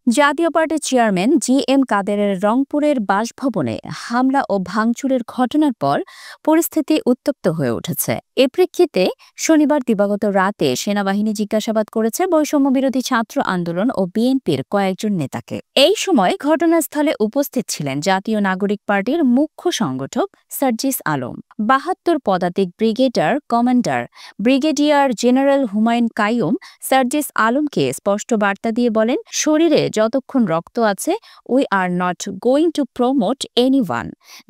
জাতীয় পার্টির chairman GM. কাদেরের রংপুরের বাসভবনে হামলা ও ভাঙচুরের ঘটনার পর পরিস্থিতি উত্তপ্ত হয়ে উঠেছে। এ প্রেক্ষিতে শনিবার দিবাগত রাতে সেনাবাহিনী জিজ্ঞাসাবাদ করেছে বৈষম্যবিরোধী ছাত্র আন্দোলন ও বিএনপির কয়েকজন নেতাকে। এই সময় ঘটনাস্থলে উপস্থিত ছিলেন জাতীয় নাগরিক পার্টির মুখ্য সংগঠক সার্জিস আলম, ৭২ পদাতিক ব্রিগেডার commander brigadier general Humayun Kaiyum Sarjis আলমকে স্পষ্ট বার্তা দিয়ে বলেন, শরীরে যতক্ষণ রক্ত আছে we are not going to promote anyone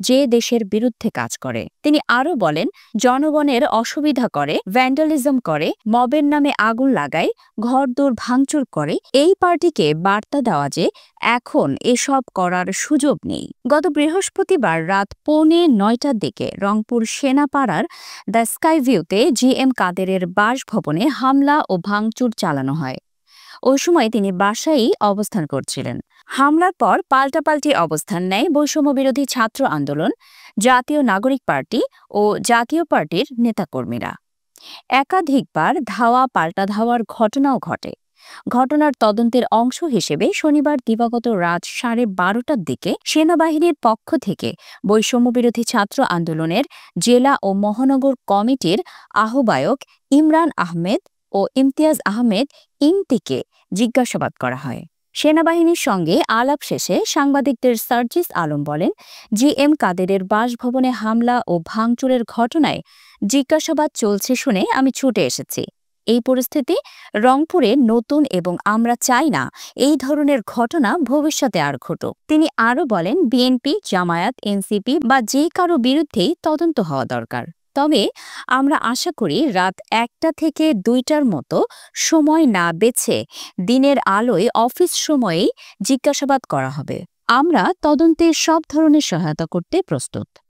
যে দেশের বিরুদ্ধে কাজ করে। তিনি আরও বলেন, জনগণের অসুবিধা করে, ভ্যান্ডালিজম করে, মবের নামে আগুন লাগায়, ঘরদোর ভাঙচুর করে। এই পার্টিকে বার্তা দেওয়া যে এখন এসব করার সুযোগ নেই। গত বৃহস্পতিবার রাত 8:45টার দিকে রংপুর সেনাপাড়ার দ্য স্কাইভিউতে জি.এম. কাদেরের বাসভবনে হামলা ও ভাঙচুর চালানো হয়। ওই সময় তিনি বাসায়ই অবস্থান করছিলেন। হামলার পর পাল্টাপাল্টি অবস্থান নেয় বৈষম্যবিরোধী ছাত্র আন্দোলন, জাতীয় নাগরিক পার্টি ও জাতীয় পার্টির নেতাকর্মীরা। একাধিকবার ধাওয়া পাল্টা ধাওয়ার ঘটনাও ঘটে। ঘটনার তদন্তের অংশ হিসেবে শনিবার দিবাগত রাত 12:30টার দিকে সেনাবাহিনীর পক্ষ থেকে বৈষম্যবিরোধী ছাত্র আন্দোলনের জেলা ও মহানগর কমিটির আহ্বায়ক ইমরান আহমেদ ও ইমতিয়াজ আহমেদ ইমতিকে জিজ্ঞাসাবাদ করা হয়। সেনাবাহিনীর সঙ্গে আলাপ শেষে সাংবাদিকদের সার্জিস আলম বলেন, জি.এম. কাদেরের বাসভবনে হামলা ও ভাঙচুরের ঘটনায় জিজ্ঞাসাবাদ চলছে শুনে আমি ছুটে এসেছি। এই পরিস্থিতি রংপুরে নতুন এবং আমরা চাই না এই ধরনের ঘটনা ভবিষ্যতে আর ঘটুক। তিনি আরও বলেন, বিএনপি, জামায়াত, এনসিপি বা যে কারো বিরুদ্ধেই তদন্ত হওয়া দরকার। তবে আমরা আশা করি রাত 1টা থেকে 2টার মতো সময় না বেছে দিনের আলোয় অফিস সময়েই জিজ্ঞাসাবাদ করা হবে। আমরা তদন্তে সব ধরনের সহায়তা করতে প্রস্তুত।